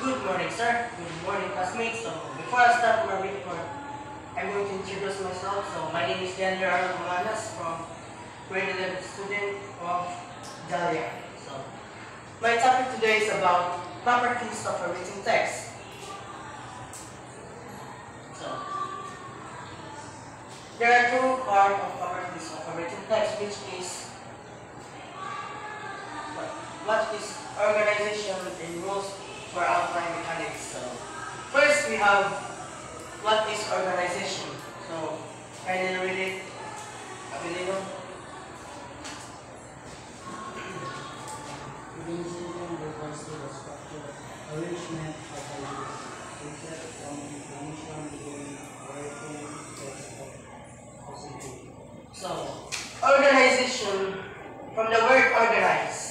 Good morning, sir. Good morning, classmates. So, before I start my report, I'm going to introduce myself. So, my name is Leander R. Manas from grade 11 student of Dahlia. So, my topic today is about properties of a written text. So, there are two parts of properties of a written text, which is what is organization and rules for outline mechanics. So, first we have what is organization. So, can you read it? Abilino? Organization refers to the structure, arrangement of ideas, concept from information within writing text of presentation. So, organization, from the word organize.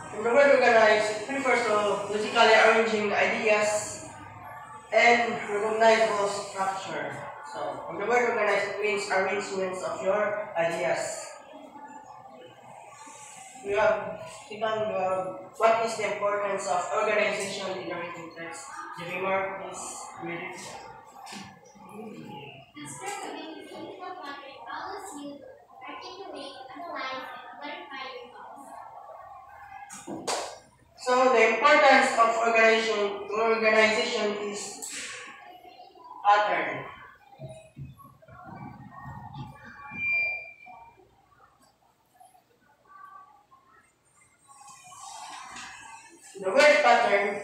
From the word organize, it refers to logically arranging ideas and recognizable structure. So, from the word organize, it means arrangements of your ideas. We have what is the importance of organization in a written text? Jemima, please read it. Constructing simple matter allows you to articulate, analyze, and clarify your thoughts. So the importance of organization is pattern. The word pattern,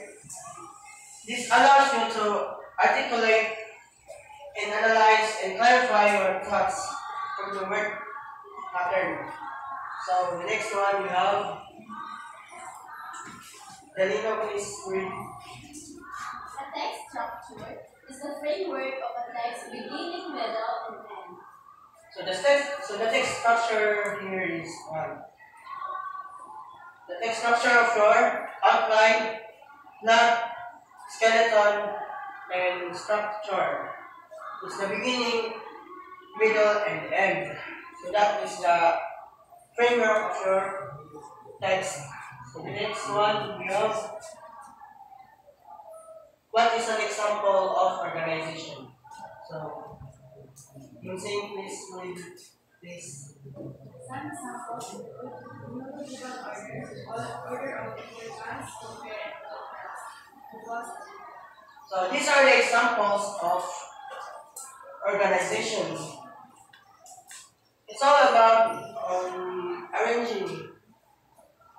this allows you to articulate and analyze and clarify your thoughts from the word pattern. So the next one we have Dalino, please read. A text structure is the framework of a text beginning, middle, and end. So the text structure here is the text structure of your outline, plot, skeleton, and structure. It's the beginning, middle, and end. So that is the framework of your text. So the next one we have what is an example of organization? So Yusing, please read this. Some examples include chronological order of importance, compare, and contrast. So these are the examples of organization. It's all about arranging.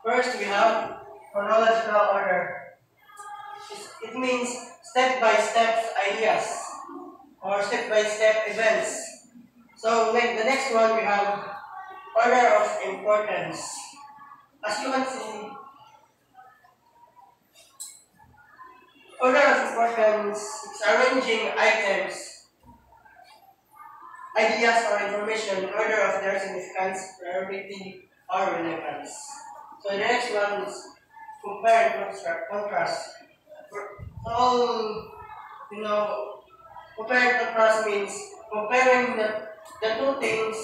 First, we have chronological order. It means step-by-step ideas or step-by-step events. So like the next one, we have order of importance. As you can see, order of importance is arranging items, ideas, or information in order of their significance, priority, or relevance. So the next one is compare and contrast. All compare and contrast means comparing the two things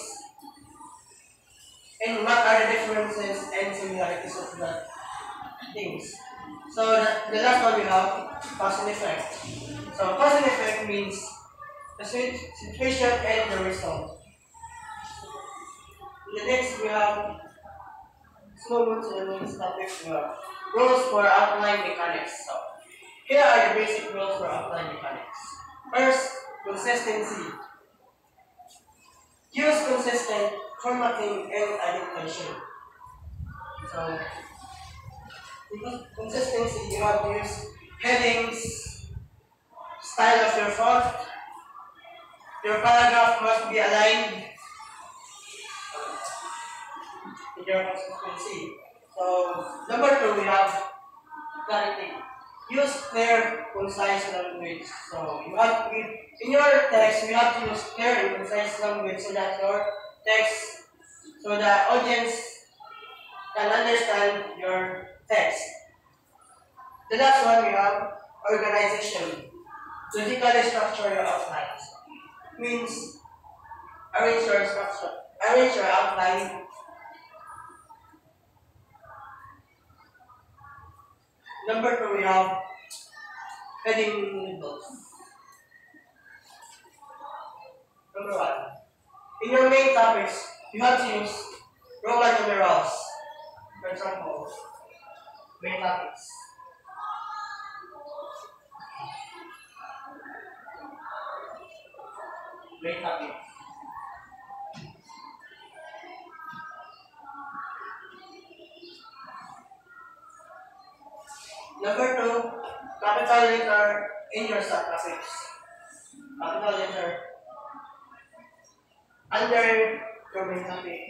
and what are the differences and similarities of the things. So the last one we have cause and effect. So cause and effect means the situation and the result. The next we have slow move to the next topic. We have rules for outline mechanics. So here are the basic rules for outline mechanics. First, consistency. Use consistent formatting and annotation. So consistency, you have to use headings, style of your font. Your paragraph must be aligned with your consistency. So number two, we have clarity. Use clear, concise language. So you have in your text, you have to use clear and concise language so that your text, so the audience can understand your text. The last one we have organization. Logically structure your outlines. Means arrange your structure, arrange your outline Number 2, we have heading labels. Number 1. In your main topics, you have to use Roman numerals. For example, main topics. Main topic. Number 2, capital letter in your subtopics. Capital letter under your main topic.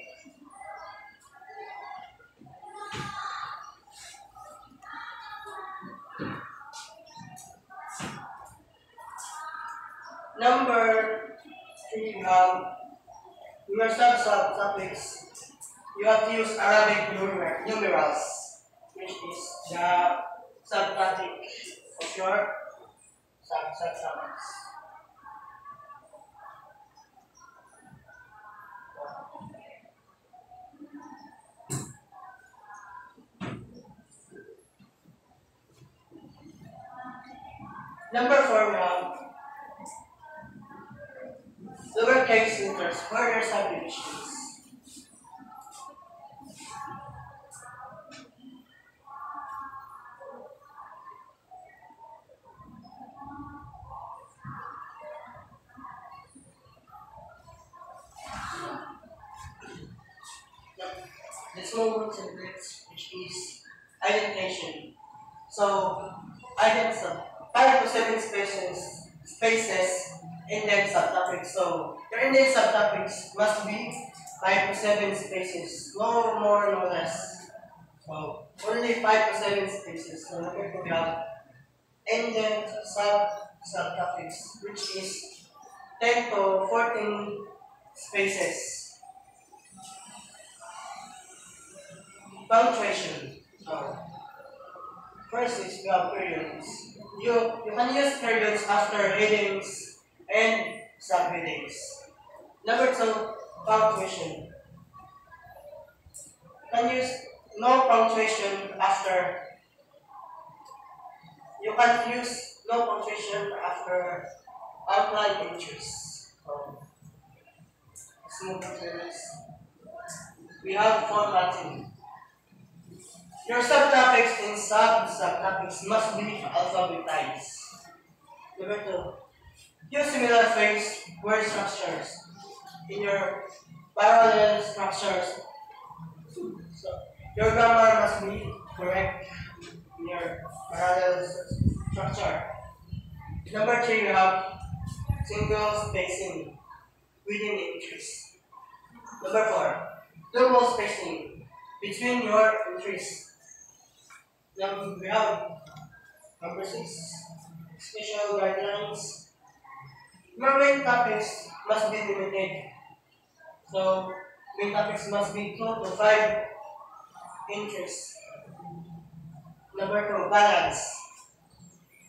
Number 3, you have your subtopics. You have to use Arabic numerals, which is the subtopic of your subtopics. Number 4, we have lowercase letters for your subdivisions. Let's move on to the next, which is indentation. So, ident 5 to 7 spaces indent subtopics. So, your indent subtopics must be 5 to 7 spaces, no more, no less. So, only 5 to 7 spaces. So, number 2, we have indent subtopics, which is 10 to 14 spaces. Punctuation. So, first is we have periods. You can use periods after headings and subheadings. Number 2, punctuation. You can use no punctuation after. You can use no punctuation after outline entries. So, let's move on to the next. We have formatting. Your subtopics and subtopics must be alphabetized. Number 2, use similar phrase word structures in your parallel structures. So, your grammar must be correct in your parallel structure. Number 3, you have single spacing within entries. Number 4, double spacing between your entries. We have number 6, special guidelines. Your main topics must be limited. So, main topics must be 2 to 5 inches. Number 2, balance.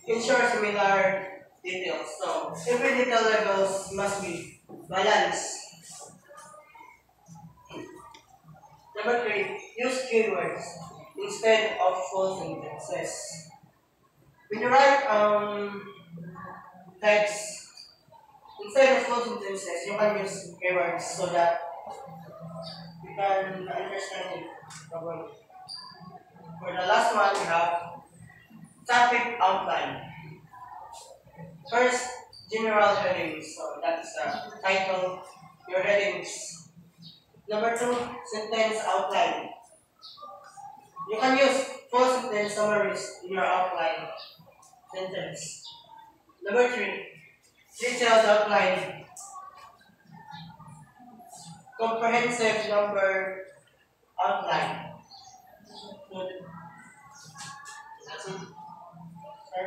Ensure similar details. So, every detail levels must be balanced. Number 3, use keywords instead of full sentences. When you write text, instead of full sentences, you can use keywords so that you can understand it properly. For the last one, we have topic outline. First, general headings. So that's the title, your headings. Number 2, sentence outline. You can use full sentence summaries in your outline sentence. Number 3, detailed outline. Comprehensive number outline. That's it. Sir?